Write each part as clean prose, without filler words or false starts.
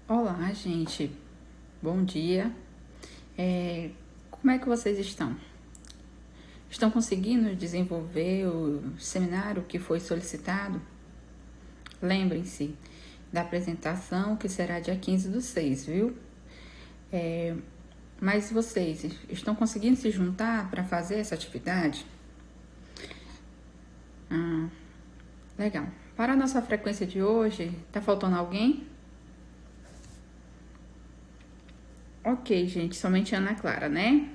Olá, gente. Bom dia. Como é que vocês estão? Estão conseguindo desenvolver o seminário que foi solicitado? Lembrem-se da apresentação que será dia 15/6, viu? Mas vocês estão conseguindo se juntar para fazer essa atividade? Legal. Para a nossa frequência de hoje, tá faltando alguém? Ok, gente, somente Ana Clara, né?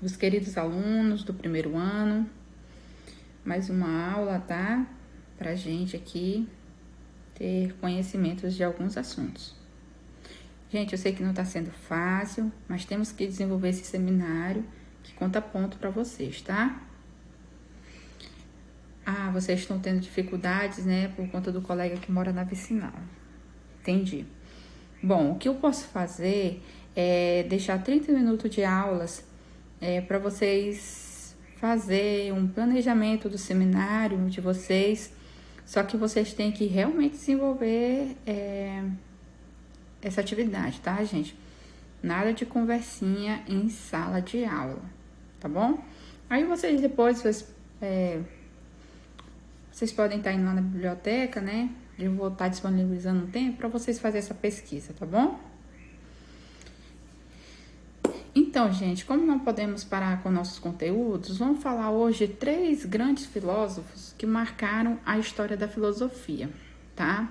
Os queridos alunos do primeiro ano, mais uma aula, tá? Pra gente aqui ter conhecimentos de alguns assuntos. Gente, eu sei que não tá sendo fácil, mas temos que desenvolver esse seminário que conta ponto para vocês, tá? Vocês estão tendo dificuldades, né, por conta do colega que mora na vicinal. Entendi. Bom, o que eu posso fazer é deixar 30 minutos de aulas para vocês fazer um planejamento do seminário de vocês, só que vocês têm que realmente desenvolver essa atividade, tá, gente? Nada de conversinha em sala de aula, tá bom? Aí vocês depois, vocês podem estar indo lá na biblioteca, né? Eu vou estar disponibilizando um tempo para vocês fazerem essa pesquisa, tá bom? Então, gente, como não podemos parar com nossos conteúdos, vamos falar hoje de 3 grandes filósofos que marcaram a história da filosofia, tá?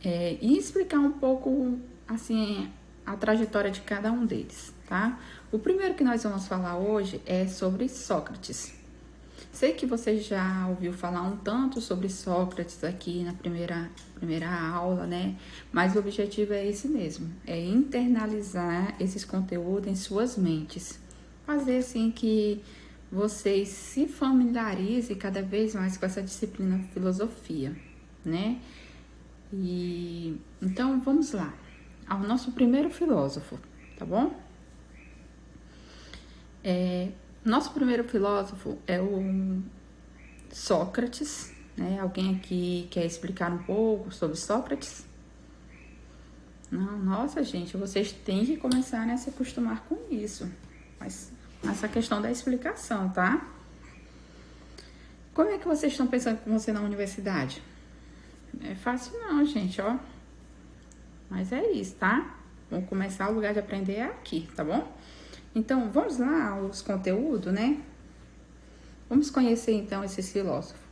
E explicar um pouco, assim, a trajetória de cada um deles, tá? O primeiro que nós vamos falar hoje é sobre Sócrates. Sei que você já ouviu falar um tanto sobre Sócrates aqui na primeira aula, né? Mas o objetivo é esse mesmo, é internalizar esses conteúdos em suas mentes. Fazer assim que vocês se familiarizem cada vez mais com essa disciplina filosofia, né? Então vamos lá, ao nosso primeiro filósofo, tá bom? Nosso primeiro filósofo é o Sócrates, né? Alguém aqui quer explicar um pouco sobre Sócrates? Não, nossa, gente, vocês têm que começar a se acostumar com isso. Mas essa questão da explicação, tá? Como é que vocês estão pensando com você na universidade? Não é fácil não, gente, ó. Mas é isso, tá? Vamos começar, o lugar de aprender é aqui, tá bom? Então, vamos lá aos conteúdos, né? Vamos conhecer, então, esses filósofos.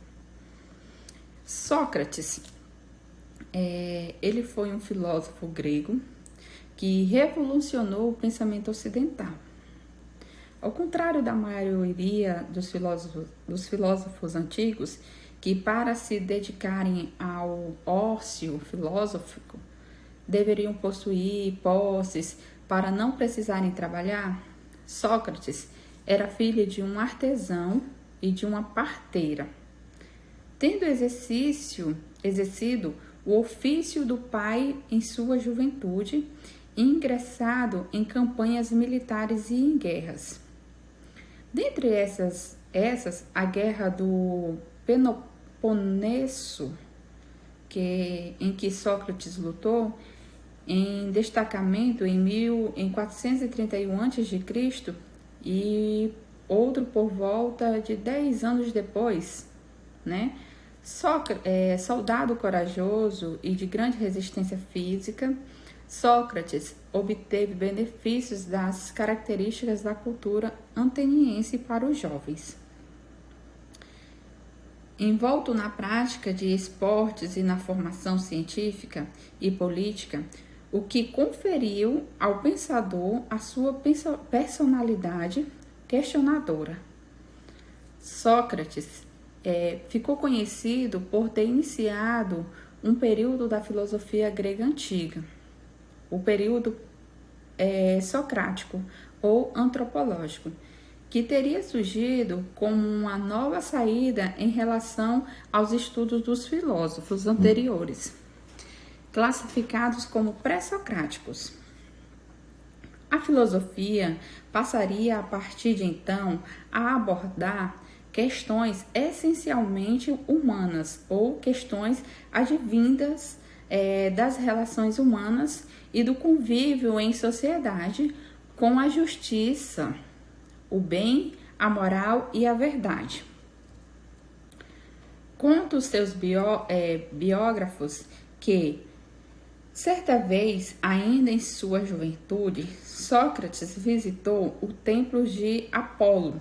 Sócrates, ele foi um filósofo grego que revolucionou o pensamento ocidental. Ao contrário da maioria dos filósofos antigos, que para se dedicarem ao ócio filosófico, deveriam possuir posses para não precisarem trabalhar, Sócrates era filho de um artesão e de uma parteira. Tendo exercido o ofício do pai em sua juventude e ingressado em campanhas militares e em guerras. Dentre essas a guerra do Peloponeso, em que Sócrates lutou, em destacamento em 431 a.C. e outro por volta de 10 anos depois, né? Soldado corajoso e de grande resistência física, Sócrates obteve benefícios das características da cultura ateniense para os jovens. Envolto na prática de esportes e na formação científica e política, o que conferiu ao pensador a sua personalidade questionadora. Sócrates ficou conhecido por ter iniciado um período da filosofia grega antiga, o período socrático ou antropológico, que teria surgido como uma nova saída em relação aos estudos dos filósofos anteriores, classificados como pré-socráticos. A filosofia passaria a partir de então a abordar questões essencialmente humanas ou questões advindas das relações humanas e do convívio em sociedade com a justiça, o bem, a moral e a verdade. Conta os seus biógrafos que, certa vez, ainda em sua juventude, Sócrates visitou o templo de Apolo,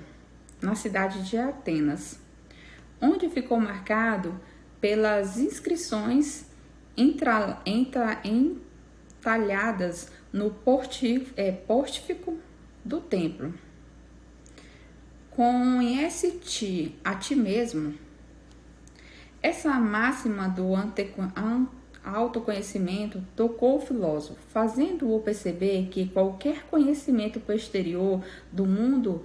na cidade de Atenas, onde ficou marcado pelas inscrições entalhadas no pórtico do templo. Conhece-te a ti mesmo. Essa máxima do autoconhecimento tocou o filósofo, fazendo-o perceber que qualquer conhecimento posterior do mundo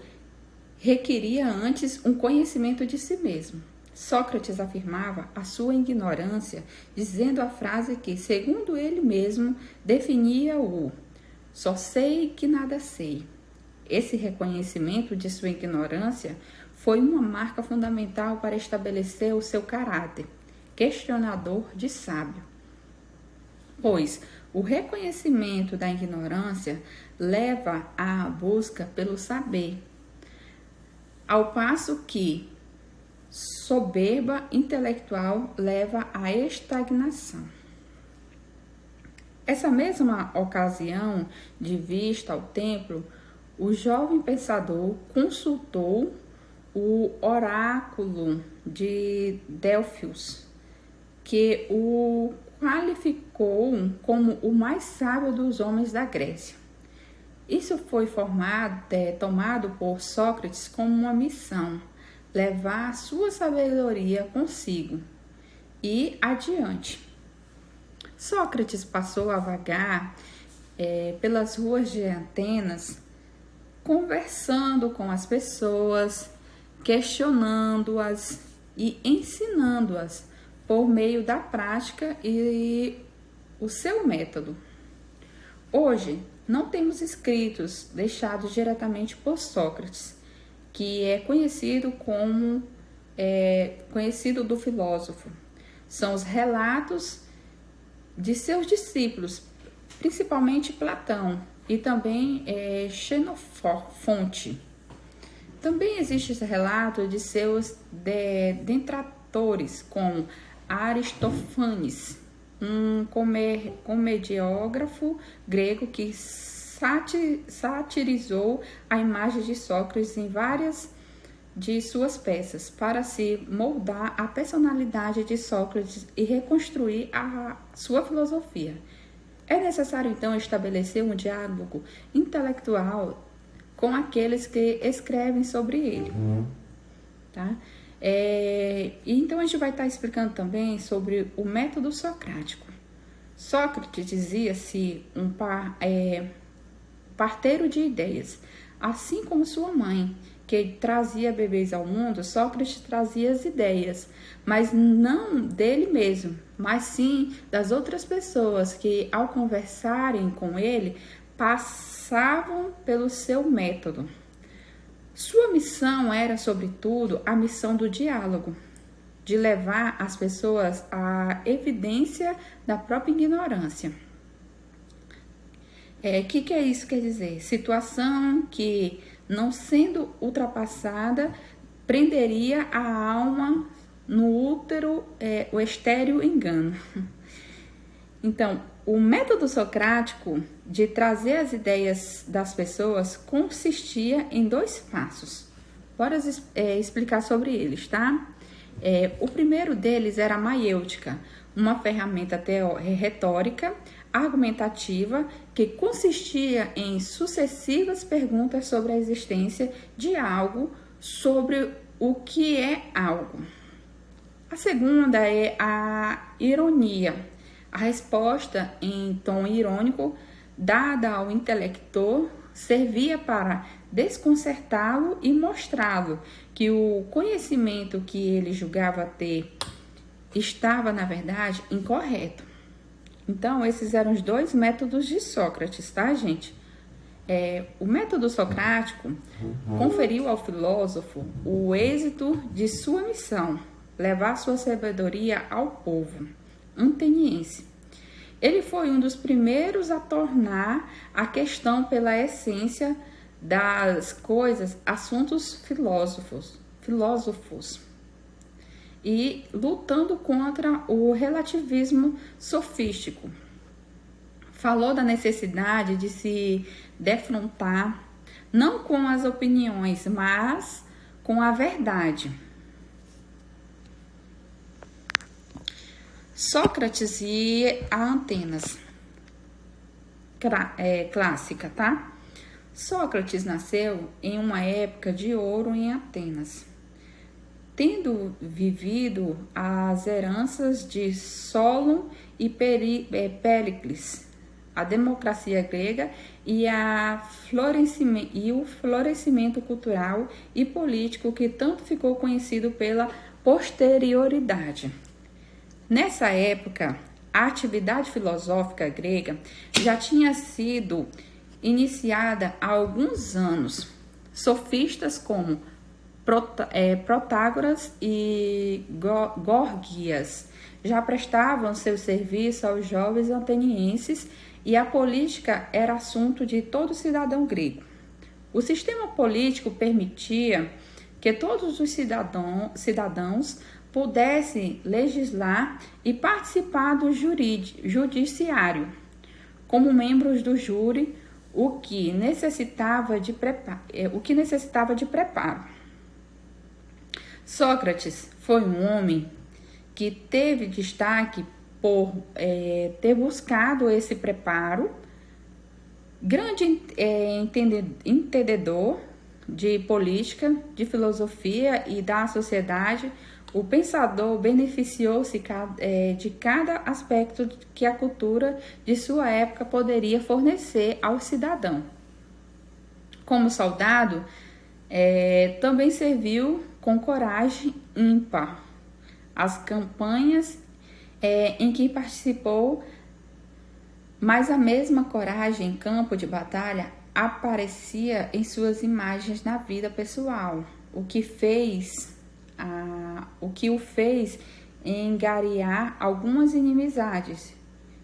requeria antes um conhecimento de si mesmo. Sócrates afirmava a sua ignorância, dizendo a frase que, segundo ele mesmo, definia o "só sei que nada sei". Esse reconhecimento de sua ignorância foi uma marca fundamental para estabelecer o seu caráter, questionador de sábio. Pois o reconhecimento da ignorância leva à busca pelo saber, ao passo que soberba intelectual leva à estagnação. Essa mesma ocasião de visita ao templo, o jovem pensador consultou o oráculo de Delfos, que o qualificou como o mais sábio dos homens da Grécia. Isso foi tomado por Sócrates como uma missão, levar sua sabedoria consigo e adiante. Sócrates passou a vagar pelas ruas de Atenas, conversando com as pessoas, questionando-as e ensinando-as por meio da prática e o seu método. Hoje, não temos escritos deixados diretamente por Sócrates, que é conhecido do filósofo. São os relatos de seus discípulos, principalmente Platão e também Xenofonte. Também existe esse relato de seus detratores, como Aristófanes, um comediógrafo grego que satirizou a imagem de Sócrates em várias de suas peças, para se moldar a personalidade de Sócrates e reconstruir a sua filosofia. É necessário, então, estabelecer um diálogo intelectual com aqueles que escrevem sobre ele. Tá? Então, a gente vai estar explicando também sobre o método socrático. Sócrates dizia-se um parteiro de ideias, assim como sua mãe, que trazia bebês ao mundo. Sócrates trazia as ideias, mas não dele mesmo, mas sim das outras pessoas que, ao conversarem com ele, passavam pelo seu método. Sua missão era, sobretudo, a missão do diálogo, de levar as pessoas à evidência da própria ignorância. Que é isso quer dizer? Situação que, não sendo ultrapassada, prenderia a alma no útero, o estéril engano. Então, o método socrático de trazer as ideias das pessoas consistia em 2 passos. Bora explicar sobre eles, tá? O primeiro deles era a maiêutica, uma ferramenta retórica, argumentativa, que consistia em sucessivas perguntas sobre a existência de algo, sobre o que é algo. A segunda é a ironia. A resposta em tom irônico, dada ao intelector, servia para desconcertá-lo e mostrá-lo que o conhecimento que ele julgava ter estava, na verdade, incorreto. Então, esses eram os 2 métodos de Sócrates, tá, gente? O método socrático conferiu ao filósofo o êxito de sua missão, levar sua sabedoria ao povo ateniense. Ele foi um dos primeiros a tornar a questão pela essência das coisas assuntos filósofos e lutando contra o relativismo sofístico. Falou da necessidade de se defrontar não com as opiniões, mas com a verdade. Sócrates e a Atenas. Clássica, tá? Sócrates nasceu em uma época de ouro em Atenas, tendo vivido as heranças de Solon e Péricles, a democracia grega e o florescimento cultural e político que tanto ficou conhecido pela posterioridade. Nessa época, a atividade filosófica grega já tinha sido iniciada há alguns anos. Sofistas como Protágoras e Gorgias já prestavam seu serviço aos jovens atenienses e a política era assunto de todo cidadão grego. O sistema político permitia que todos os cidadãos pudessem legislar e participar do judiciário como membros do júri, o que necessitava de preparo. Sócrates foi um homem que teve destaque por ter buscado esse preparo, grande entendedor de política, de filosofia e da sociedade. O pensador beneficiou-se de cada aspecto que a cultura de sua época poderia fornecer ao cidadão. Como soldado, também serviu com coragem ímpar as campanhas em que participou, mas a mesma coragem em campo de batalha aparecia em suas imagens na vida pessoal, o que o fez angariar algumas inimizades.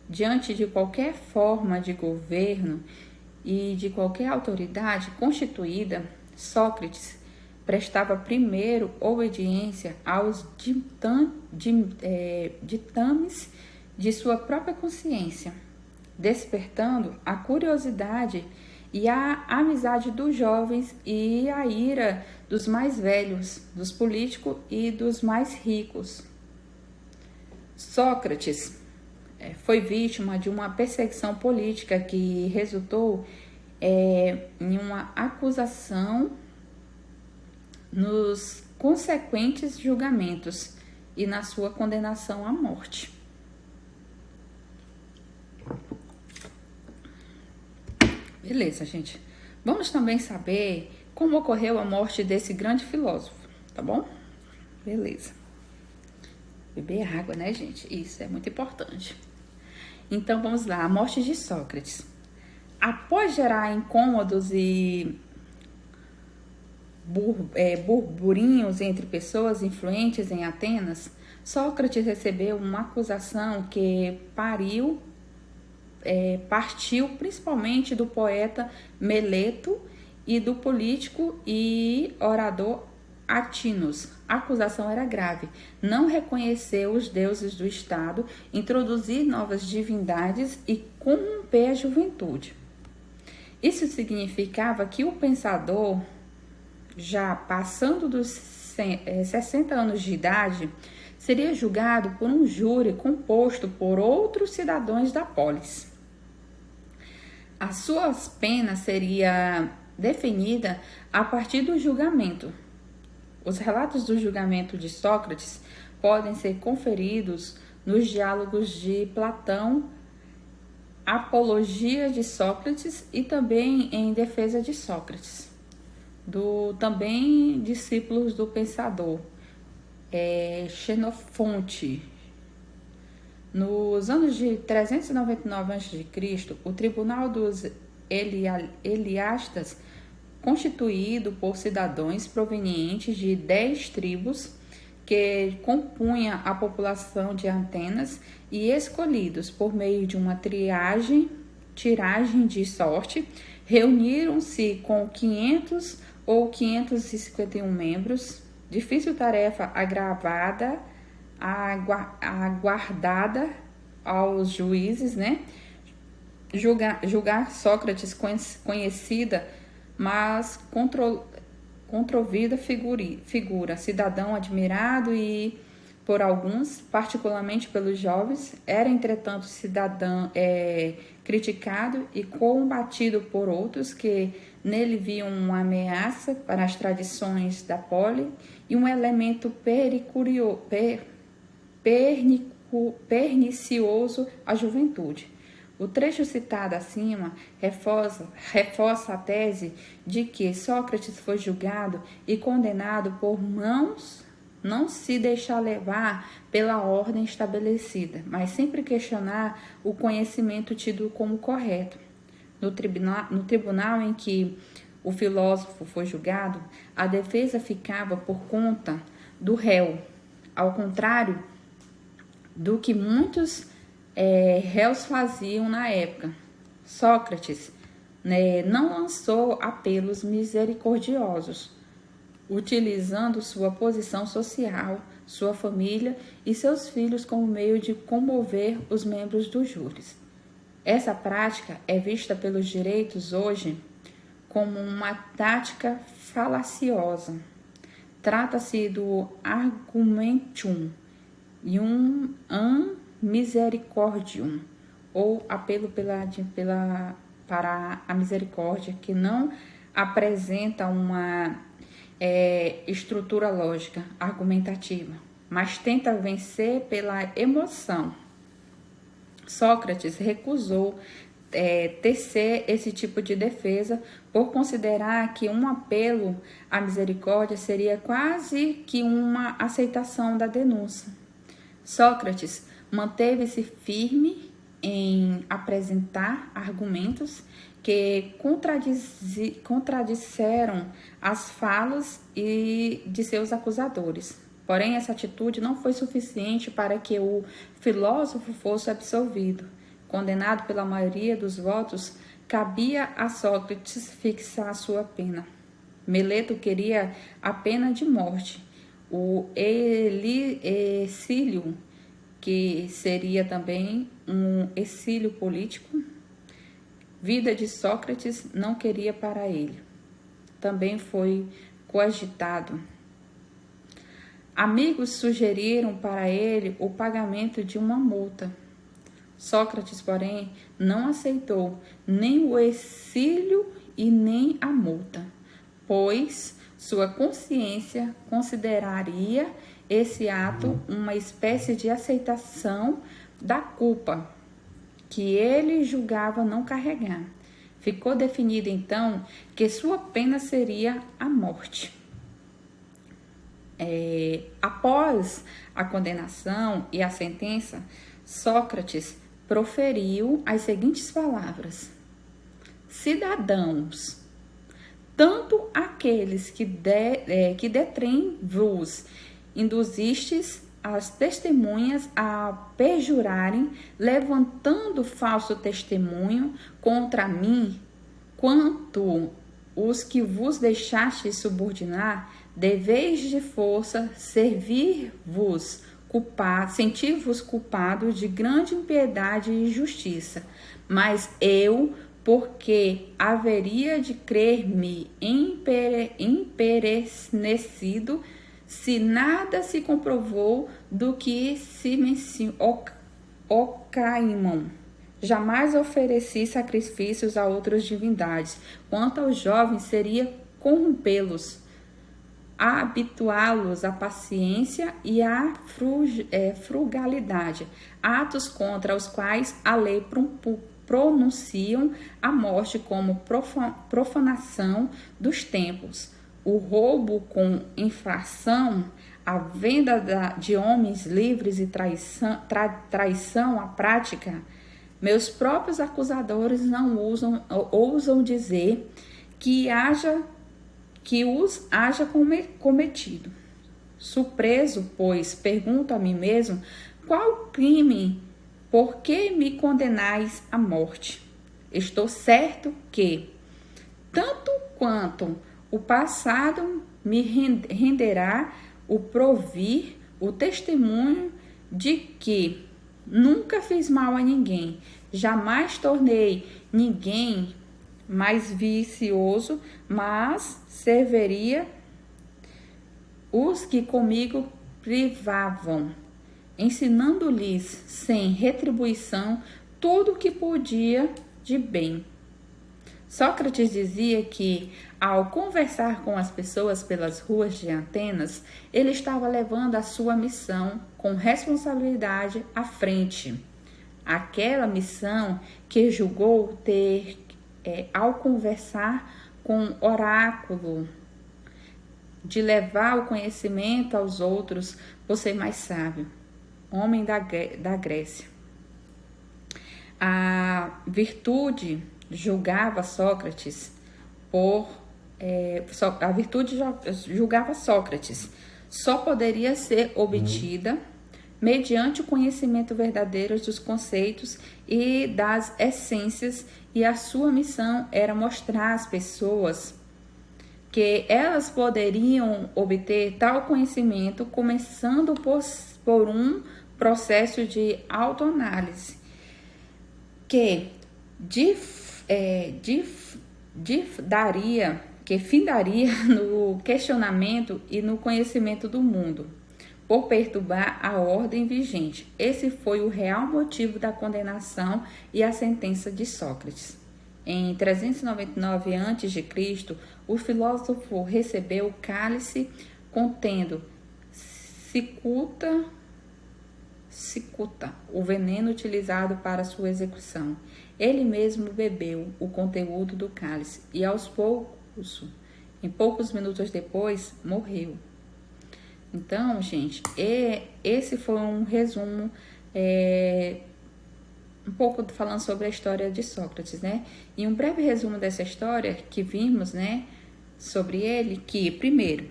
Diante de qualquer forma de governo e de qualquer autoridade constituída, Sócrates prestava primeiro obediência aos ditames de sua própria consciência, despertando a curiosidade e a amizade dos jovens e a ira dos mais velhos, dos políticos e dos mais ricos. Sócrates foi vítima de uma perseguição política que resultou em uma acusação nos consequentes julgamentos e na sua condenação à morte. Beleza, gente. Vamos também saber como ocorreu a morte desse grande filósofo, tá bom? Beleza. Beber água, né, gente? Isso é muito importante. Então, vamos lá. A morte de Sócrates. Após gerar incômodos e burburinhos entre pessoas influentes em Atenas, Sócrates recebeu uma acusação que partiu principalmente do poeta Meleto e do político e orador Atinos. A acusação era grave: não reconhecer os deuses do Estado, introduzir novas divindades e corromper a juventude. Isso significava que o pensador, já passando dos 60 anos de idade, seria julgado por um júri composto por outros cidadãos da polis. A sua pena seria definida a partir do julgamento. Os relatos do julgamento de Sócrates podem ser conferidos nos diálogos de Platão, Apologia de Sócrates e também em Defesa de Sócrates, também discípulos do pensador Xenofonte. Nos anos de 399 a.C., o Tribunal dos Eliastas, constituído por cidadãos provenientes de 10 tribos, que compunha a população de Atenas e escolhidos por meio de uma tiragem de sorte, reuniram-se com 500 ou 551 membros. Difícil tarefa aguardada aos juízes, né? Julgar Sócrates, conhecida, mas controvida figura, cidadão admirado e por alguns, particularmente pelos jovens, era entretanto cidadão criticado e combatido por outros que nele viam uma ameaça para as tradições da poli e um elemento pernicioso à juventude. O trecho citado acima reforça a tese de que Sócrates foi julgado e condenado por não se deixar levar pela ordem estabelecida, mas sempre questionar o conhecimento tido como correto. No tribunal em que o filósofo foi julgado, a defesa ficava por conta do réu, ao contrário do que muitos réus faziam na época. Sócrates não lançou apelos misericordiosos, utilizando sua posição social, sua família e seus filhos como meio de comover os membros dos júris. Essa prática é vista pelos direitos hoje como uma tática falaciosa. Trata-se do argumentum misericordium, ou apelo para a misericórdia, que não apresenta uma estrutura lógica, argumentativa, mas tenta vencer pela emoção. Sócrates recusou tecer esse tipo de defesa por considerar que um apelo à misericórdia seria quase que uma aceitação da denúncia. Sócrates manteve-se firme em apresentar argumentos que contradisseram as falas de seus acusadores. Porém, essa atitude não foi suficiente para que o filósofo fosse absolvido. Condenado pela maioria dos votos, cabia a Sócrates fixar sua pena. Meleto queria a pena de morte. O exílio, que seria também um exílio político, vida de Sócrates não queria para ele. Também foi coagitado. Amigos sugeriram para ele o pagamento de uma multa. Sócrates, porém, não aceitou nem o exílio e nem a multa, pois sua consciência consideraria esse ato uma espécie de aceitação da culpa que ele julgava não carregar. Ficou definido, então, que sua pena seria a morte. Após a condenação e a sentença, Sócrates proferiu as seguintes palavras: cidadãos, tanto aqueles que detrem-vos induzistes as testemunhas a perjurarem, levantando falso testemunho contra mim, quanto os que vos deixastes subordinar, deveis de força sentir-vos culpados de grande impiedade e injustiça. Mas eu, porque haveria de crer-me emperecnecido, se nada se comprovou do que se mencionou, Caimão. Jamais ofereci sacrifícios a outras divindades. Quanto aos jovens, seria corrompê-los, habituá-los à paciência e à frugalidade, atos contra os quais a lei pronunciam a morte como profanação dos templos. O roubo com infração, a venda de homens livres e traição à prática. Meus próprios acusadores não ousam dizer que os haja cometido. Surpreso, pois, pergunto a mim mesmo, qual crime, por que me condenais à morte? Estou certo que, tanto quanto o passado me renderá o provir, o testemunho de que nunca fiz mal a ninguém, jamais tornei ninguém mais vicioso, mas serviria os que comigo privavam, ensinando-lhes sem retribuição tudo o que podia de bem. Sócrates dizia que, ao conversar com as pessoas pelas ruas de Atenas, ele estava levando a sua missão com responsabilidade à frente. Aquela missão que julgou ter, ao conversar com oráculo, de levar o conhecimento aos outros por ser mais sábio, homem da Grécia. A virtude julgava Sócrates só poderia ser obtida mediante o conhecimento verdadeiro dos conceitos e das essências, e a sua missão era mostrar às pessoas que elas poderiam obter tal conhecimento começando por um processo de autoanálise que findaria no questionamento e no conhecimento do mundo, por perturbar a ordem vigente. Esse foi o real motivo da condenação e a sentença de Sócrates. Em 399 a.C., o filósofo recebeu o cálice contendo cicuta, o veneno utilizado para sua execução. Ele mesmo bebeu o conteúdo do cálice e em poucos minutos depois, morreu. Então, gente, esse foi um resumo, um pouco falando sobre a história de Sócrates, né? E um breve resumo dessa história que vimos, né, sobre ele, que, primeiro,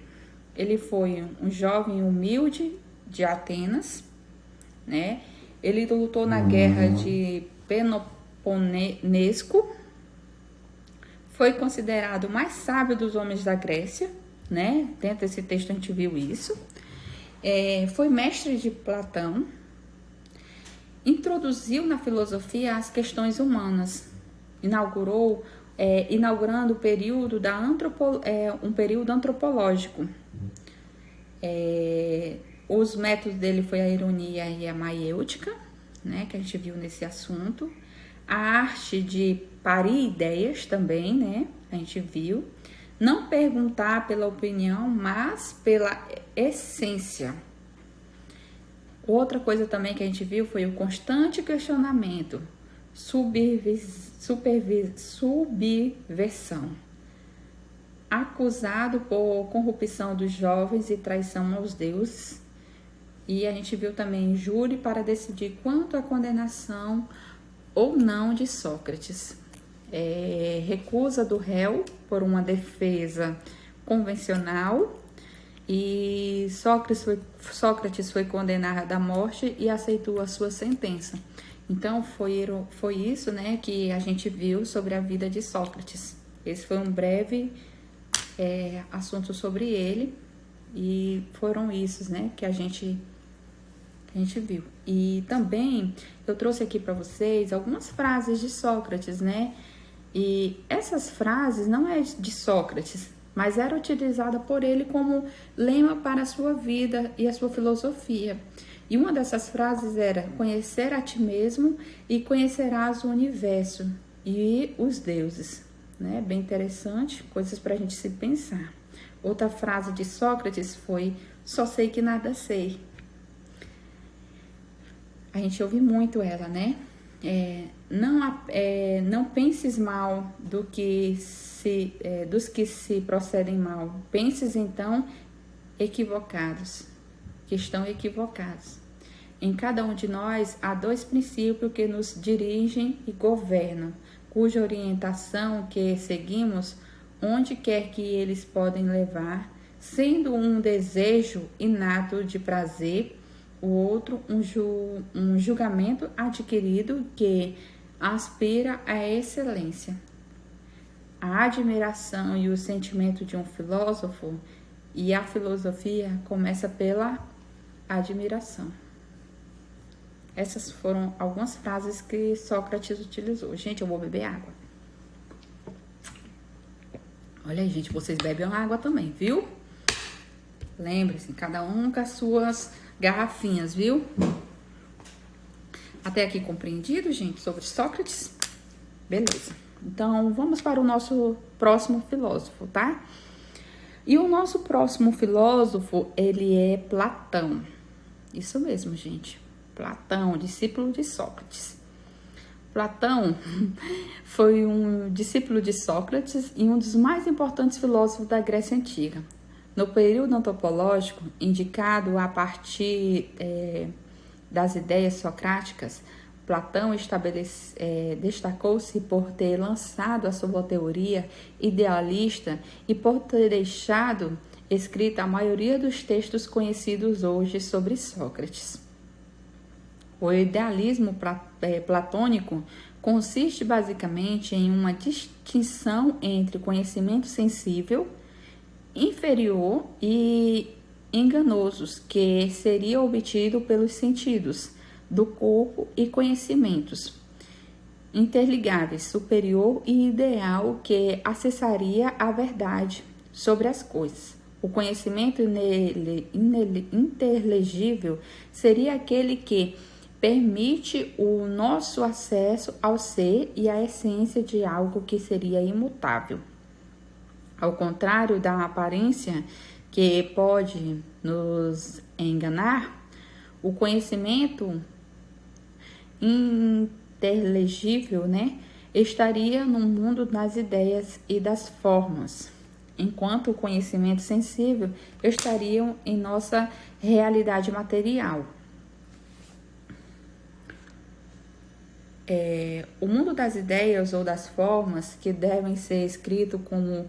ele foi um jovem humilde de Atenas, né? Ele lutou na guerra de Peloponeso, foi considerado o mais sábio dos homens da Grécia, né? Dentro desse texto a gente viu isso. Foi mestre de Platão, introduziu na filosofia as questões humanas, inaugurando o período um período antropológico. Os métodos dele foi a ironia e a maiêutica, né, que a gente viu nesse assunto. A arte de parir ideias também, né, a gente viu. Não perguntar pela opinião, mas pela essência. Outra coisa também que a gente viu foi o constante questionamento, subversão. Acusado por corrupção dos jovens e traição aos deuses. E a gente viu também júri para decidir quanto à condenação ou não de Sócrates. Recusa do réu por uma convencional, e Sócrates foi condenado à morte e aceitou a sua sentença. Então foi isso, né, que a gente viu sobre a vida de Sócrates. Esse foi um breve assunto sobre ele, e foram isso, né, que a gente viu. E também eu trouxe aqui para vocês algumas frases de Sócrates, né? E essas frases não é de Sócrates, mas era utilizada por ele como lema para a sua vida e a sua filosofia. E uma dessas frases era: conhecer a ti mesmo e conhecerás o universo e os deuses. Né? Bem interessante, coisas para a gente se pensar. Outra frase de Sócrates foi: só sei que nada sei. A gente ouve muito ela, né? Não penses mal dos que se procedem mal. Penses então que estão equivocados. Em cada um de nós há dois princípios que nos dirigem e governam, cuja orientação que seguimos, onde quer que eles podem levar, sendo um desejo inato de prazer, o outro um julgamento adquirido que aspira à excelência. A admiração e o sentimento de um filósofo e a filosofia começa pela admiração. Essas foram algumas frases que Sócrates utilizou. Gente, eu vou beber água. Olha aí, gente, vocês bebem água também, viu? Lembre-se, cada um com as suas garrafinhas, viu? Até aqui compreendido, gente, sobre Sócrates? Beleza. Então, vamos para o nosso próximo filósofo, tá? E o nosso próximo filósofo, ele é Platão. Isso mesmo, gente. Platão, discípulo de Sócrates. Platão foi um discípulo de Sócrates e um dos mais importantes filósofos da Grécia Antiga. No período antropológico, indicado a partir das ideias socráticas, Platão destacou-se por ter lançado a sua teoria idealista e por ter deixado escrita a maioria dos textos conhecidos hoje sobre Sócrates. O idealismo platônico consiste basicamente em uma distinção entre conhecimento sensível, inferior e enganosos, que seria obtido pelos sentidos do corpo e conhecimentos interligáveis, superior e ideal, que acessaria a verdade sobre as coisas. O conhecimento interlegível seria aquele que permite o nosso acesso ao ser e à essência de algo que seria imutável. Ao contrário da aparência, que pode nos enganar, o conhecimento interlegível, estaria no mundo das ideias e das formas, enquanto o conhecimento sensível estaria em nossa realidade material. O mundo das ideias ou das formas, que devem ser escrito com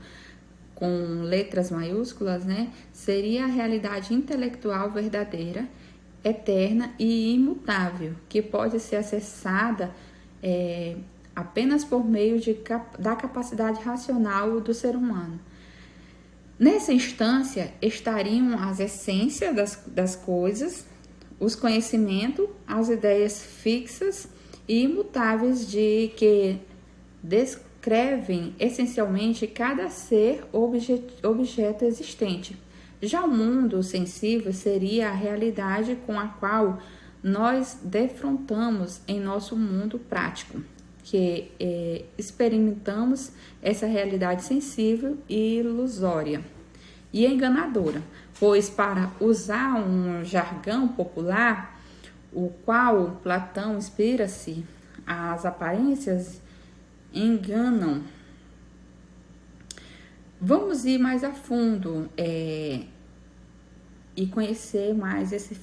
letras maiúsculas, seria a realidade intelectual verdadeira, eterna e imutável, que pode ser acessada apenas por meio da capacidade racional do ser humano. Nessa instância estariam as essências das coisas, os conhecimentos, as ideias fixas e imutáveis de que descrevem essencialmente cada ser objeto existente. Já o mundo sensível seria a realidade com a qual nós defrontamos em nosso mundo prático, que experimentamos essa realidade sensível e ilusória e enganadora, pois, para usar um jargão popular, o qual Platão inspira-se, as aparências enganam. Vamos ir mais a fundo e conhecer mais esse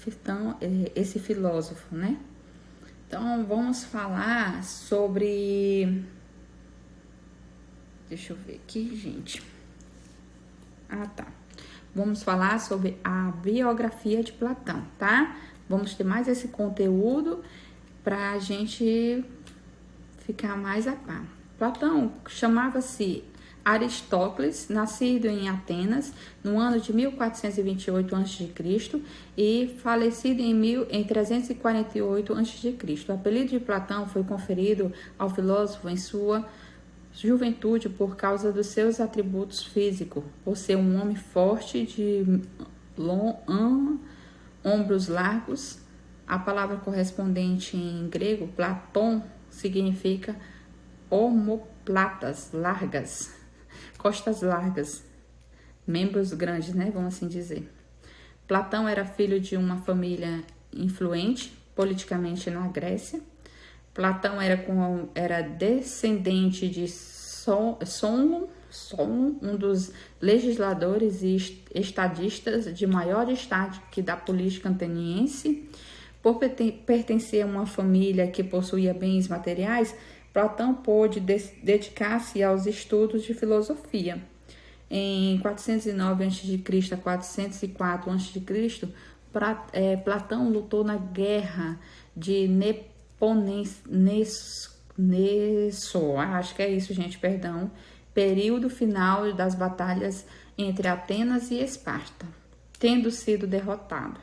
filósofo, Então, vamos falar sobre... Deixa eu ver aqui, gente. Tá. Vamos falar sobre a biografia de Platão, tá? Vamos ter mais esse conteúdo para a gente ficar mais a par. Platão chamava-se Aristóteles, nascido em Atenas no ano de 1428 a.C. e falecido em 348 a.C. O apelido de Platão foi conferido ao filósofo em sua juventude por causa dos seus atributos físicos, por ser um homem forte de ombros largos. A palavra correspondente em grego, Platón, significa omoplatas, largas, costas largas, membros grandes, vamos assim dizer. Platão era filho de uma família influente politicamente na Grécia. Platão era descendente de Solon, um dos legisladores e estadistas de maior destaque da política ateniense. Por pertencer a uma família que possuía bens materiais, Platão pôde dedicar-se aos estudos de filosofia. Em 409 a.C. a 404 a.C., Platão lutou na guerra de acho que é isso, gente, perdão, período final das batalhas entre Atenas e Esparta, tendo sido derrotado.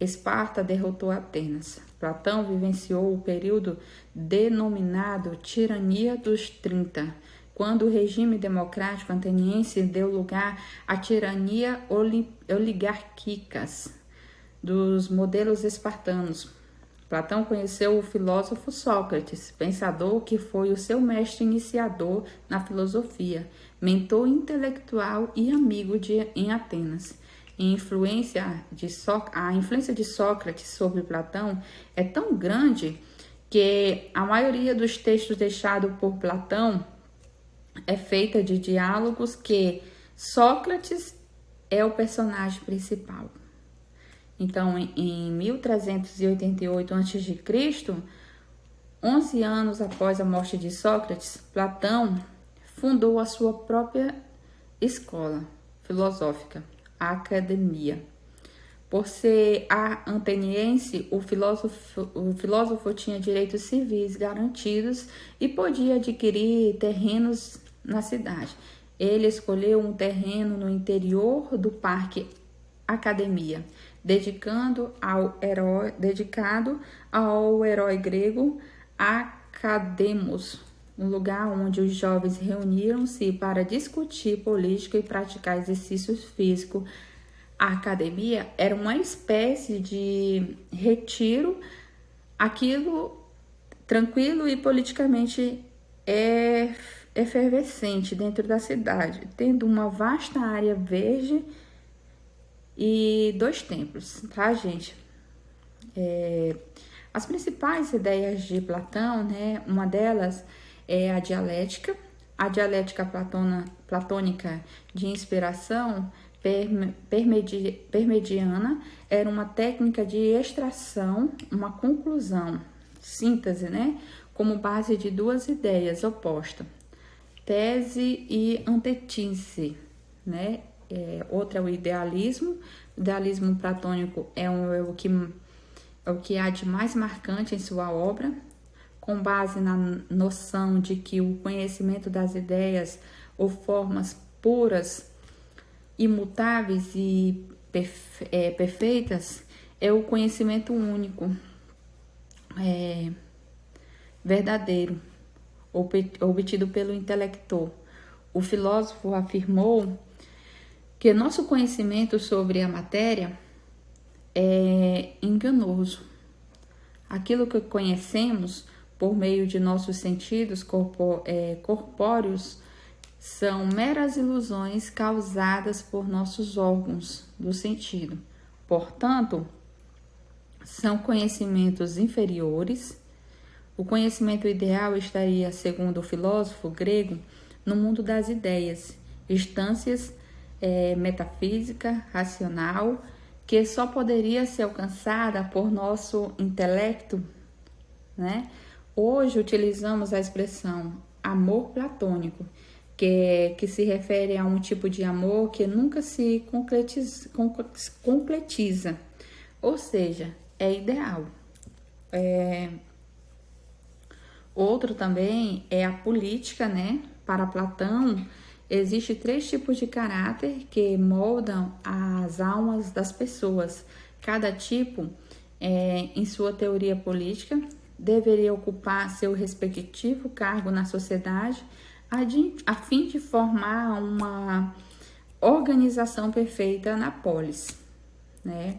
Esparta derrotou Atenas. Platão vivenciou o período denominado Tirania dos 30, quando o regime democrático ateniense deu lugar à tirania oligárquicas dos modelos espartanos. Platão conheceu o filósofo Sócrates, pensador que foi o seu mestre iniciador na filosofia, mentor intelectual e amigo em Atenas. A influência de Sócrates sobre Platão é tão grande que a maioria dos textos deixados por Platão é feita de diálogos que Sócrates é o personagem principal. Então, em 1388 a.C., 11 anos após a morte de Sócrates, Platão fundou a sua própria escola filosófica, a Academia. Por ser ateniense, o filósofo tinha direitos civis garantidos e podia adquirir terrenos na cidade. Ele escolheu um terreno no interior do Parque Academia, dedicado ao herói grego Academos, um lugar onde os jovens reuniram-se para discutir política e praticar exercícios físicos. A academia era uma espécie de retiro, aquilo tranquilo e politicamente efervescente dentro da cidade, tendo uma vasta área verde e 2 templos, tá, gente? As principais ideias de Platão, né? Uma delas é a dialética platônica de inspiração permediana, era uma técnica de extração, uma conclusão, síntese, né? Como base de 2 ideias opostas, tese e antítese, né? Outra é o idealismo. O idealismo platônico é o que há de mais marcante em sua obra, com base na noção de que o conhecimento das ideias ou formas puras, imutáveis e perfeitas é o conhecimento único, verdadeiro, obtido pelo intelector. O filósofo afirmou que nosso conhecimento sobre a matéria é enganoso. Aquilo que conhecemos por meio de nossos sentidos corpóreos são meras ilusões causadas por nossos órgãos do sentido. Portanto, são conhecimentos inferiores. O conhecimento ideal estaria, segundo o filósofo grego, no mundo das ideias, instâncias metafísica, racional, que só poderia ser alcançada por nosso intelecto, né? Hoje utilizamos a expressão amor platônico, que se refere a um tipo de amor que nunca se concretiza, ou seja, é ideal. Outro também é a política, né? Para Platão, existem 3 tipos de caráter que moldam as almas das pessoas. Cada tipo, em sua teoria política, deveria ocupar seu respectivo cargo na sociedade a fim de formar uma organização perfeita na polis, né?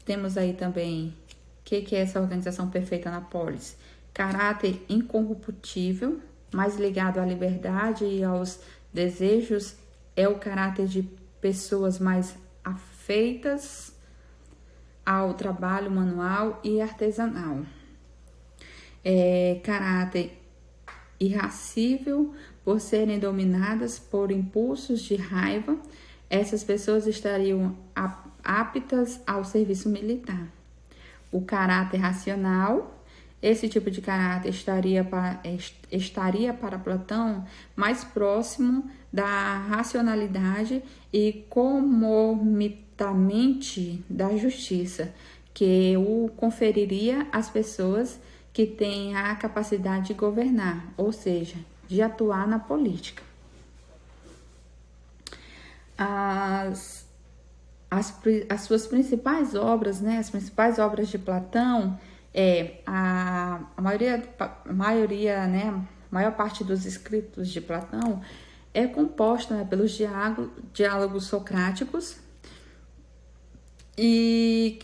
Temos aí também o que é essa organização perfeita na polis? Caráter incorruptível, mais ligado à liberdade e aos desejos, é o caráter de pessoas mais afeitas ao trabalho manual e artesanal. Caráter irascível, por serem dominadas por impulsos de raiva, essas pessoas estariam aptas ao serviço militar. O caráter racional Esse tipo de caráter estaria para Platão mais próximo da racionalidade e concomitantemente da justiça, que o conferiria às pessoas que têm a capacidade de governar, ou seja, de atuar na política. As suas principais obras, né, as principais obras de Platão, a maior parte dos escritos de Platão é composta, né, pelos diálogos socráticos, e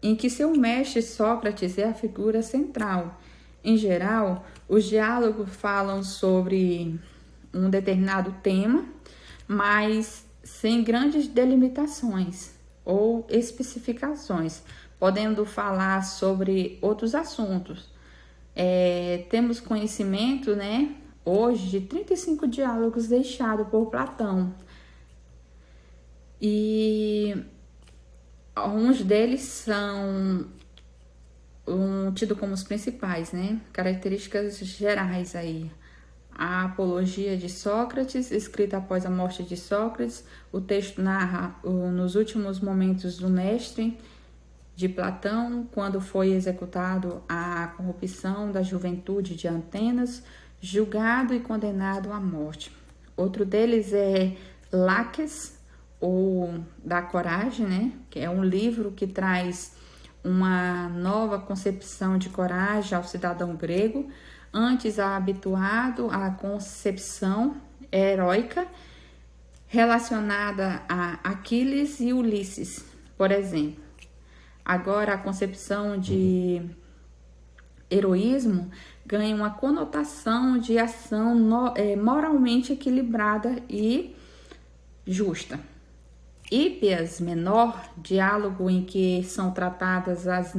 em que seu mestre Sócrates é a figura central. Em geral, os diálogos falam sobre um determinado tema, mas sem grandes delimitações ou especificações, podendo falar sobre outros assuntos. Temos conhecimento, né, hoje, de 35 diálogos deixados por Platão. E alguns deles são tidos como os principais, né? Características gerais aí. A Apologia de Sócrates, escrita após a morte de Sócrates. O texto narra nos últimos momentos do mestre de Platão, quando foi executado a corrupção da juventude de Atenas, julgado e condenado à morte. Outro deles é Laques, ou da Coragem, né? Que é um livro que traz uma nova concepção de coragem ao cidadão grego, antes habituado à concepção heróica relacionada a Aquiles e Ulisses, por exemplo. Agora, a concepção de heroísmo ganha uma conotação de ação moralmente equilibrada e justa. Hípias Menor, diálogo em que são tratadas as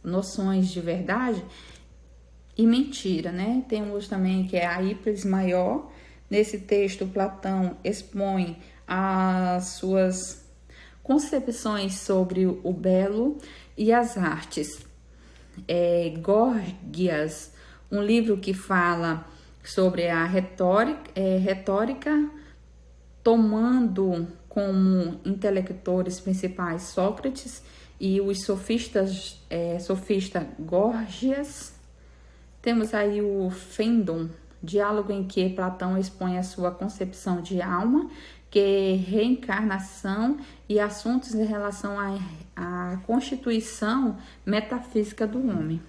noções de verdade e mentira, né? Temos também que é a Hípias Maior. Nesse texto, Platão expõe as suas concepções sobre o belo e as artes. Górgias, um livro que fala sobre a retórica, tomando como intelectores principais Sócrates e os sofista Górgias. Temos aí o Fêdon, diálogo em que Platão expõe a sua concepção de alma, que é reencarnação e assuntos em relação à constituição metafísica do homem.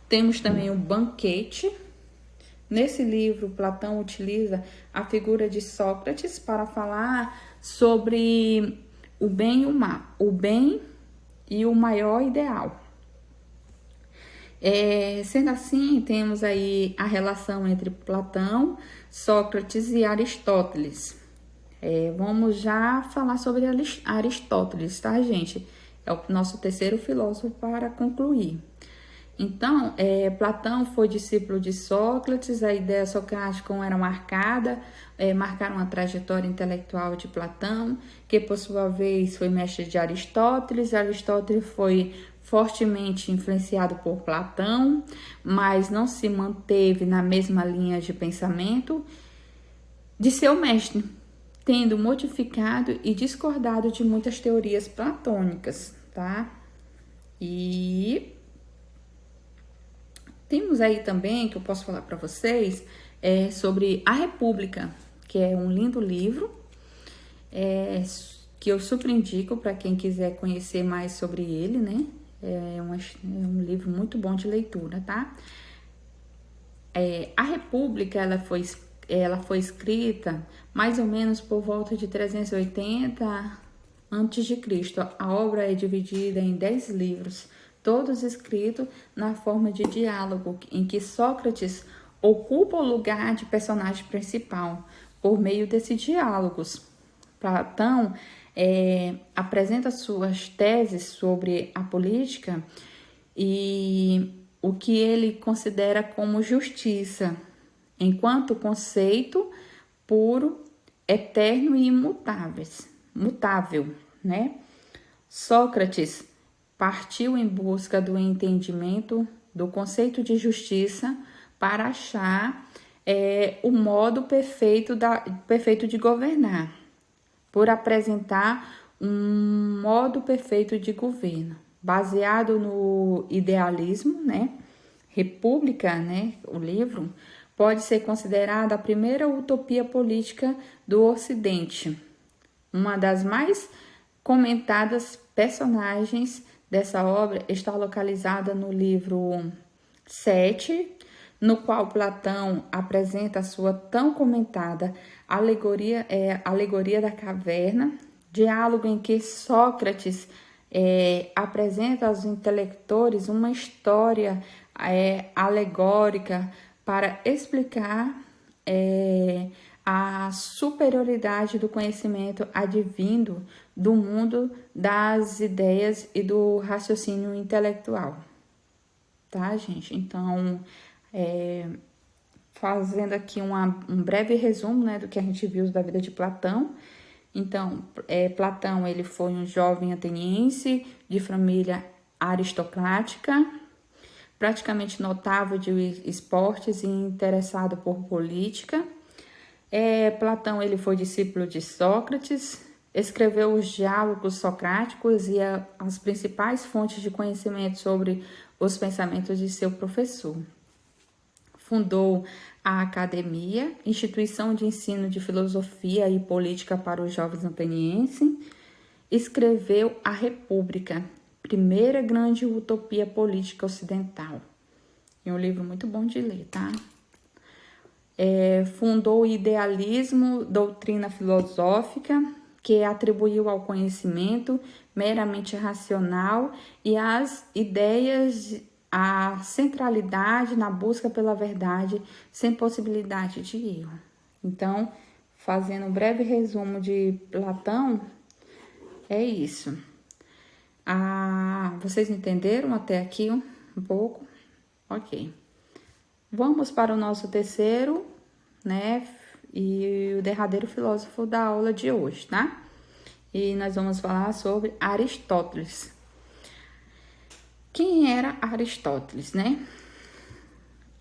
Temos também o Banquete. Nesse livro, Platão utiliza a figura de Sócrates para falar sobre o bem e o mal, o bem e o maior ideal. Sendo assim, temos aí a relação entre Platão, Sócrates e Aristóteles. Vamos já falar sobre Aristóteles, tá, gente? É o nosso terceiro filósofo para concluir. Então, Platão foi discípulo de Sócrates, a ideia socrática era marcaram a trajetória intelectual de Platão, que por sua vez foi mestre de Aristóteles. Aristóteles foi fortemente influenciado por Platão, mas não se manteve na mesma linha de pensamento de seu mestre, tendo modificado e discordado de muitas teorias platônicas, tá? E temos aí também, que eu posso falar para vocês, sobre A República, que é um lindo livro, que eu super indico para quem quiser conhecer mais sobre ele, né? É um livro muito bom de leitura, tá? A República, ela foi escrita mais ou menos por volta de 380 a.C. A obra é dividida em 10 livros, todos escritos na forma de diálogo, em que Sócrates ocupa o lugar de personagem principal por meio desses diálogos. Platão apresenta suas teses sobre a política e o que ele considera como justiça, enquanto conceito puro, eterno e mutável, né? Sócrates partiu em busca do entendimento do conceito de justiça para achar o modo perfeito de governar, por apresentar um modo perfeito de governo, baseado no idealismo, né? República, né? O livro pode ser considerada a primeira utopia política do Ocidente. Uma das mais comentadas personagens dessa obra está localizada no livro 7, no qual Platão apresenta a sua tão comentada alegoria da caverna, diálogo em que Sócrates apresenta aos intelectores uma história alegórica para explicar a superioridade do conhecimento advindo do mundo das ideias e do raciocínio intelectual. Tá, gente? Então, fazendo aqui um breve resumo, né, do que a gente viu da vida de Platão. Então, Platão, ele foi um jovem ateniense de família aristocrática, praticamente notável de esportes e interessado por política. Platão, ele foi discípulo de Sócrates, escreveu os diálogos socráticos e as principais fontes de conhecimento sobre os pensamentos de seu professor. Fundou a Academia, instituição de ensino de filosofia e política para os jovens atenienses. Escreveu a República, primeira grande utopia política ocidental. É um livro muito bom de ler, tá? Fundou o idealismo, doutrina filosófica, que atribuiu ao conhecimento meramente racional e às ideias a centralidade na busca pela verdade sem possibilidade de erro. Então, fazendo um breve resumo de Platão, é isso. Vocês entenderam até aqui um pouco? Ok. Vamos para o nosso terceiro, né, e o derradeiro filósofo da aula de hoje, tá? E nós vamos falar sobre Aristóteles. Quem era Aristóteles, né?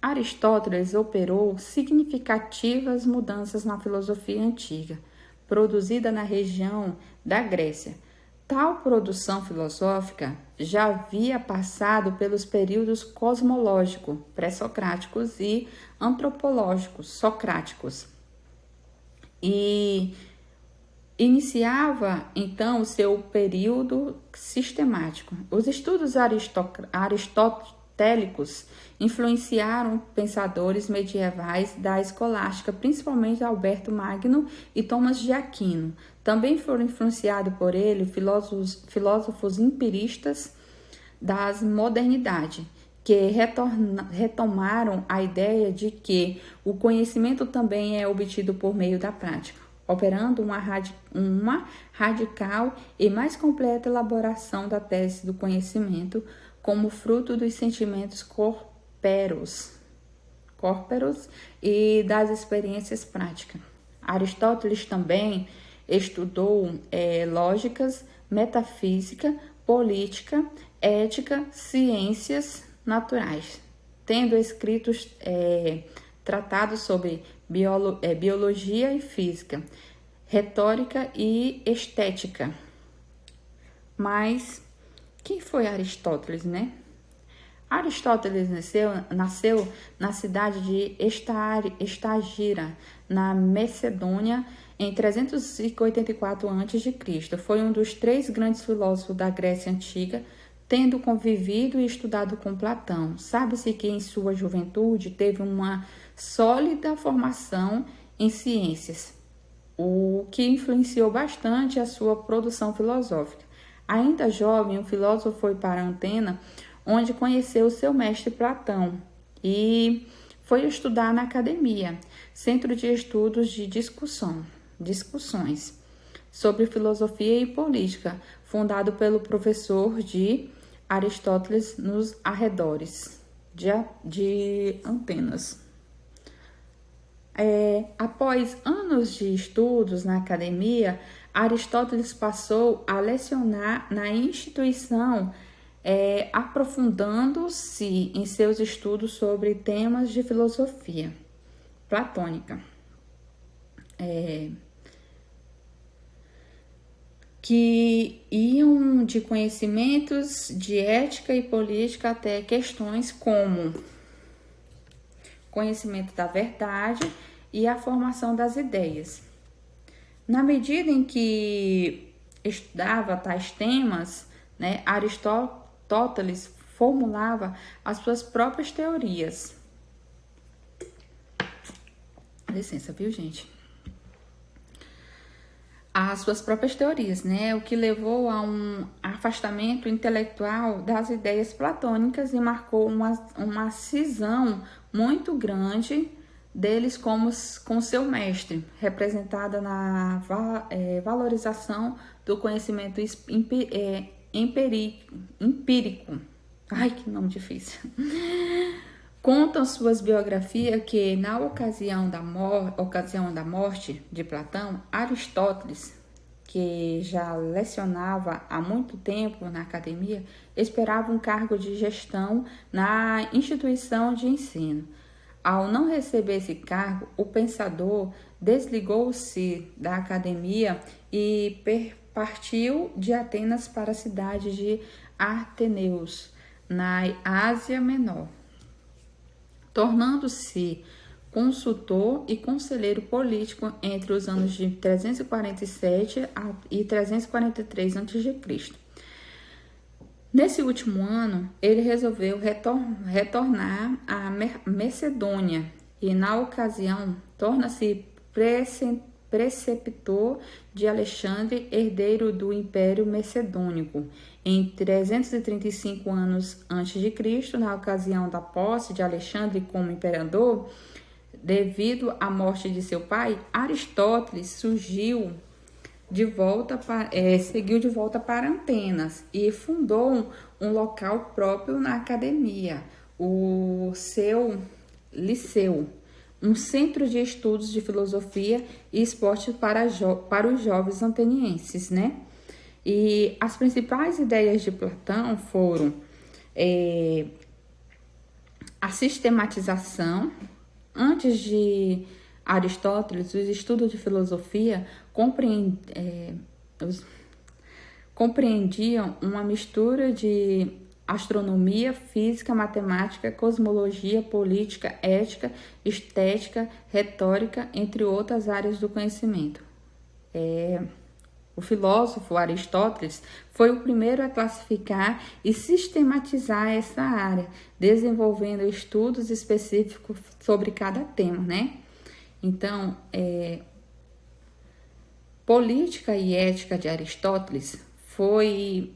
Aristóteles operou significativas mudanças na filosofia antiga, produzida na região da Grécia. Tal produção filosófica já havia passado pelos períodos cosmológico, pré-socráticos e antropológicos, socráticos, e iniciava, então, o seu período sistemático. Os estudos aristotélicos influenciaram pensadores medievais da escolástica, principalmente Alberto Magno e Tomás de Aquino. Também foram influenciados por ele filósofos empiristas da modernidade, que retomaram a ideia de que o conhecimento também é obtido por meio da prática, operando uma radical e mais completa elaboração da tese do conhecimento como fruto dos sentimentos corpóreos e das experiências práticas. Aristóteles também estudou lógicas, metafísica, política, ética, ciências naturais, tendo escritos tratados sobre biologia e física, retórica e estética. Mas quem foi Aristóteles, né? Aristóteles nasceu na cidade de Estagira, na Macedônia, em 384 a.C. Foi um dos 3 grandes filósofos da Grécia Antiga, tendo convivido e estudado com Platão. Sabe-se que em sua juventude teve uma sólida formação em ciências, o que influenciou bastante a sua produção filosófica. Ainda jovem, o filósofo foi para Atenas, onde conheceu seu mestre Platão e foi estudar na Academia, centro de estudos de discussões sobre filosofia e política, fundado pelo professor de Aristóteles nos arredores de Atenas. Após anos de estudos na academia, Aristóteles passou a lecionar na instituição aprofundando-se em seus estudos sobre temas de filosofia platônica, que iam de conhecimentos de ética e política até questões como conhecimento da verdade e a formação das ideias. Na medida em que estudava tais temas, né, Aristóteles formulava as suas próprias teorias. Licença, viu, gente? As suas próprias teorias, né? O que levou a um afastamento intelectual das ideias platônicas e marcou uma cisão muito grande deles com seu mestre, representada na valorização do conhecimento empírico. Ai, que nome difícil. Contam suas biografias que, na ocasião da morte de Platão, Aristóteles, que já lecionava há muito tempo na academia, esperava um cargo de gestão na instituição de ensino. Ao não receber esse cargo, o pensador desligou-se da academia e partiu de Atenas para a cidade de Ateneus, na Ásia Menor, tornando-se consultor e conselheiro político entre os anos de 347 e 343 a.C. Nesse último ano, ele resolveu retornar à Macedônia e, na ocasião, torna-se preceptor de Alexandre, herdeiro do Império Macedônico. Em 335 anos antes de Cristo, na ocasião da posse de Alexandre como imperador, devido à morte de seu pai, Aristóteles seguiu de volta para Atenas e fundou um local próprio na academia, o seu liceu, um centro de estudos de filosofia e esporte para os jovens atenienses, né? E as principais ideias de Platão foram a sistematização. Antes de Aristóteles, os estudos de filosofia compreendiam uma mistura de astronomia, física, matemática, cosmologia, política, ética, estética, retórica, entre outras áreas do conhecimento. O filósofo Aristóteles foi o primeiro a classificar e sistematizar essa área, desenvolvendo estudos específicos sobre cada tema, né? Então, política e ética de Aristóteles foi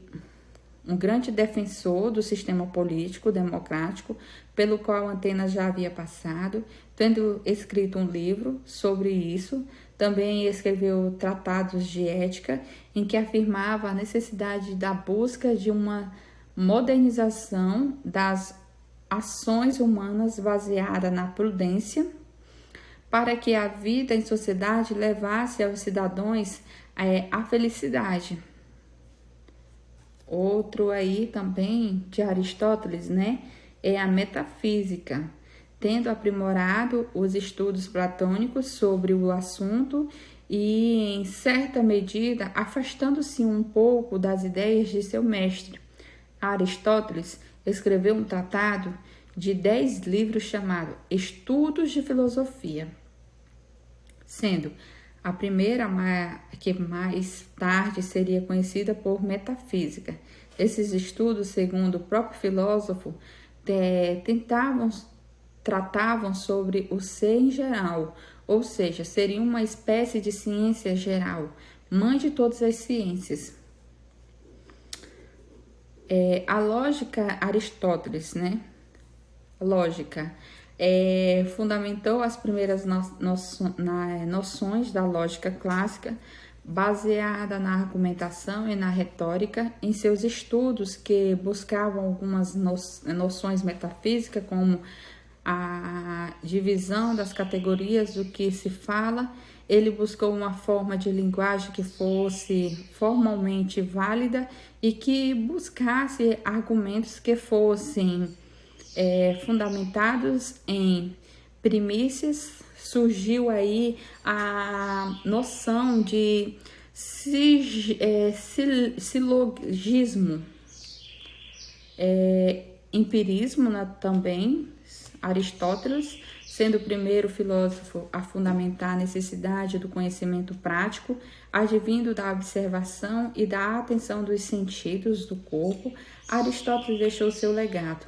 um grande defensor do sistema político democrático, pelo qual Atenas já havia passado, tendo escrito um livro sobre isso. Também escreveu tratados de ética, em que afirmava a necessidade da busca de uma modernização das ações humanas baseada na prudência, para que a vida em sociedade levasse aos cidadãos a felicidade. Outro aí também de Aristóteles, né, é a metafísica, tendo aprimorado os estudos platônicos sobre o assunto e, em certa medida, afastando-se um pouco das ideias de seu mestre. Aristóteles escreveu um tratado de 10 livros chamado Estudos de Filosofia, sendo a primeira que mais tarde seria conhecida por metafísica. Esses estudos, segundo o próprio filósofo, tratavam sobre o ser em geral, ou seja, seria uma espécie de ciência geral, mãe de todas as ciências. A lógica Aristóteles, né? Lógica. Fundamentou as primeiras noções da lógica clássica, baseada na argumentação e na retórica, em seus estudos que buscavam algumas noções metafísicas, como a divisão das categorias do que se fala. Ele buscou uma forma de linguagem que fosse formalmente válida e que buscasse argumentos que fossem fundamentados em primícias. Surgiu aí a noção de silogismo, empirismo, né, também. Aristóteles, sendo o primeiro filósofo a fundamentar a necessidade do conhecimento prático, advindo da observação e da atenção dos sentidos do corpo, Aristóteles deixou seu legado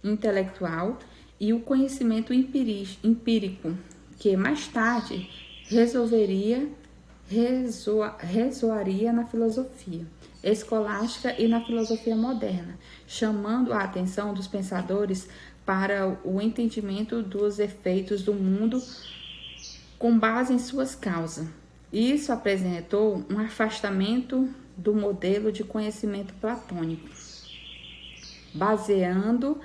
intelectual e o conhecimento empírico, que mais tarde ressoaria na filosofia escolástica e na filosofia moderna, chamando a atenção dos pensadores para o entendimento dos efeitos do mundo com base em suas causas. Isso apresentou um afastamento do modelo de conhecimento platônico, baseado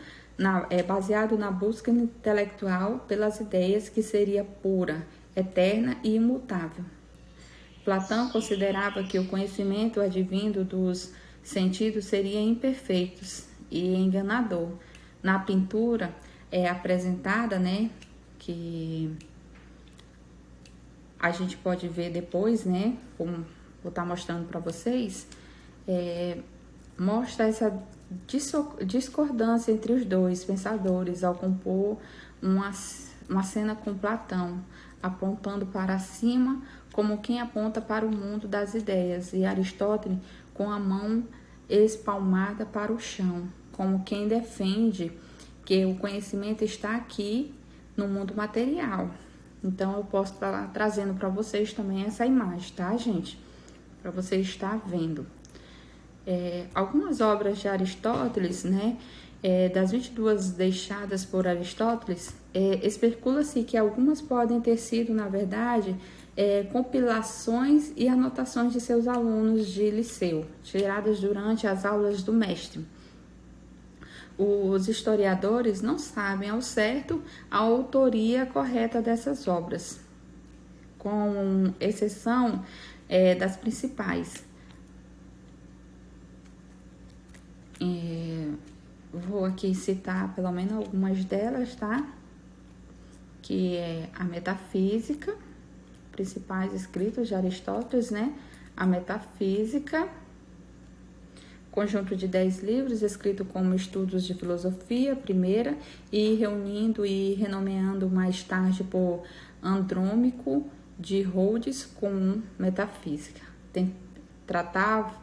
na busca intelectual pelas ideias que seria pura, eterna e imutável. Platão considerava que o conhecimento advindo dos sentidos seria imperfeito e enganador. Na pintura é apresentada, né, que a gente pode ver depois, né, como vou estar mostrando para vocês, mostra essa discordância entre os dois pensadores ao compor uma cena com Platão, apontando para cima como quem aponta para o mundo das ideias, e Aristóteles com a mão espalmada para o chão, como quem defende que o conhecimento está aqui no mundo material. Então, eu posso estar trazendo para vocês também essa imagem, tá, gente? Para vocês estar vendo. Algumas obras de Aristóteles, né, das 22 deixadas por Aristóteles, especula-se que algumas podem ter sido, na verdade, compilações e anotações de seus alunos de liceu, tiradas durante as aulas do mestre. Os historiadores não sabem ao certo a autoria correta dessas obras, com exceção das principais. Vou aqui citar pelo menos algumas delas, tá? Que é a Metafísica, principais escritos de Aristóteles, né? A Metafísica, conjunto de 10 livros, escrito como Estudos de Filosofia, primeira, e reunindo e renomeando mais tarde por Andrônico de Rhodes com Metafísica.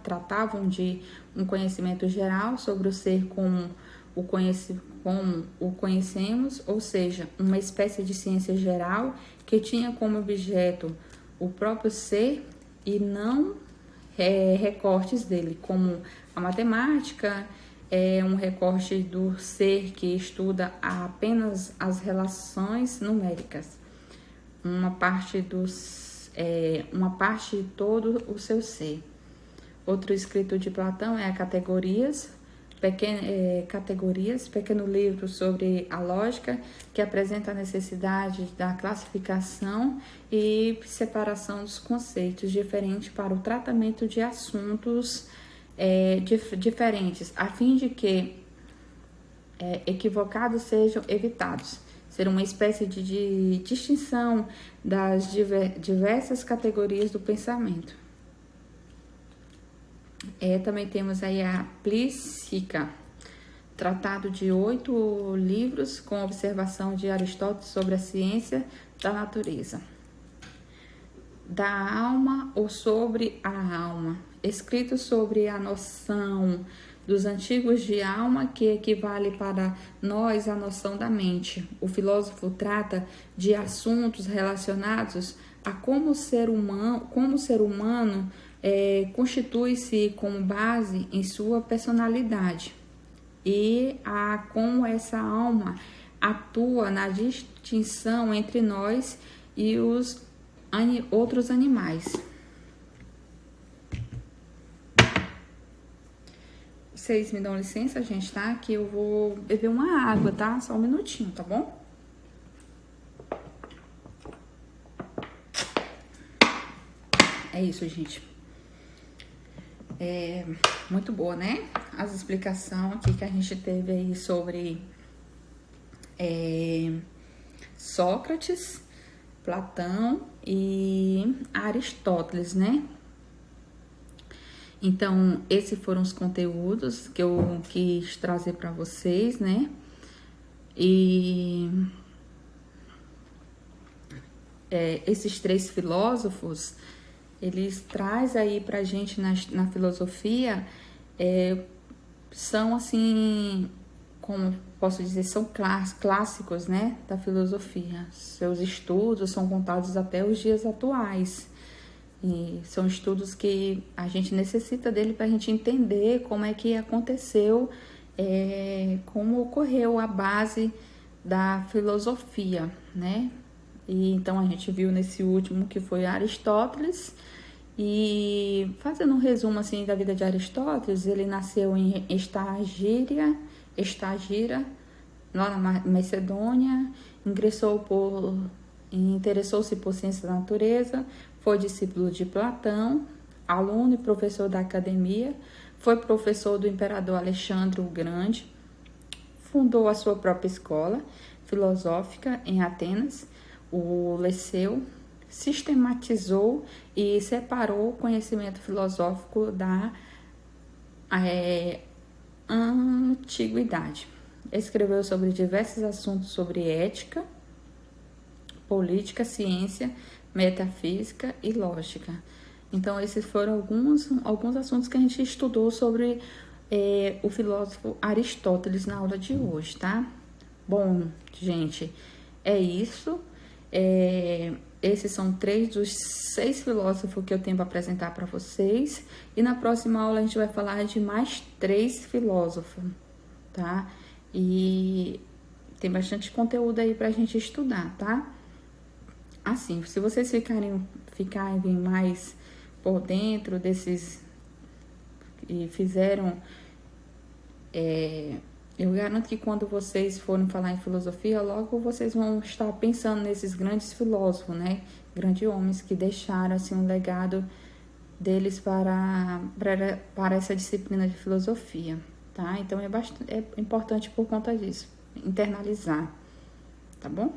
Tratavam de um conhecimento geral sobre o ser como o conhecemos, ou seja, uma espécie de ciência geral que tinha como objeto o próprio ser e não recortes dele, como a matemática é um recorte do ser que estuda apenas as relações numéricas, uma parte de todo o seu ser. Outro escrito de Platão é a Categorias, pequeno livro sobre a lógica, que apresenta a necessidade da classificação e separação dos conceitos diferentes para o tratamento de assuntos diferentes, a fim de que equivocados sejam evitados. Ser uma espécie de distinção das diversas categorias do pensamento. Também temos aí a Psíquica, tratado de 8 livros com observação de Aristóteles sobre a ciência da natureza. Da alma ou sobre a alma, escrito sobre a noção dos antigos de alma, que equivale para nós à noção da mente. O filósofo trata de assuntos relacionados a como o ser humano constitui-se como base em sua personalidade e a como essa alma atua na distinção entre nós e os outros animais. Vocês me dão licença, gente, tá? Que eu vou beber uma água, tá? Só um minutinho, tá bom? É isso, gente. Muito boa, né? As explicações aqui que a gente teve aí sobre Sócrates, Platão e Aristóteles, né? Então, esses foram os conteúdos que eu quis trazer para vocês, né? E esses três filósofos, eles trazem aí pra gente na filosofia, são assim, como posso dizer, são clássicos, né, da filosofia. Seus estudos são contados até os dias atuais. E são estudos que a gente necessita dele para a gente entender como é que aconteceu, como ocorreu a base da filosofia, né? E então a gente viu nesse último que foi Aristóteles. E fazendo um resumo assim da vida de Aristóteles, ele nasceu em Estagira, lá na Macedônia, interessou-se por ciência da natureza, foi discípulo de Platão, aluno e professor da academia, foi professor do imperador Alexandre o Grande, fundou a sua própria escola filosófica em Atenas, o Liceu, sistematizou e separou o conhecimento filosófico da antiguidade. Escreveu sobre diversos assuntos sobre ética, política, ciência, metafísica e lógica. Então, esses foram alguns assuntos que a gente estudou sobre o filósofo Aristóteles na aula de hoje, tá? Bom, gente, é isso. Esses são 3 dos 6 filósofos que eu tenho para apresentar para vocês. E na próxima aula a gente vai falar de mais 3 filósofos, tá? E tem bastante conteúdo aí pra gente estudar, tá? Assim, se vocês ficarem mais por dentro desses e fizeram, eu garanto que quando vocês forem falar em filosofia, logo vocês vão estar pensando nesses grandes filósofos, né? Grandes homens que deixaram assim um legado deles para essa disciplina de filosofia, tá? Então é importante por conta disso, internalizar, tá bom?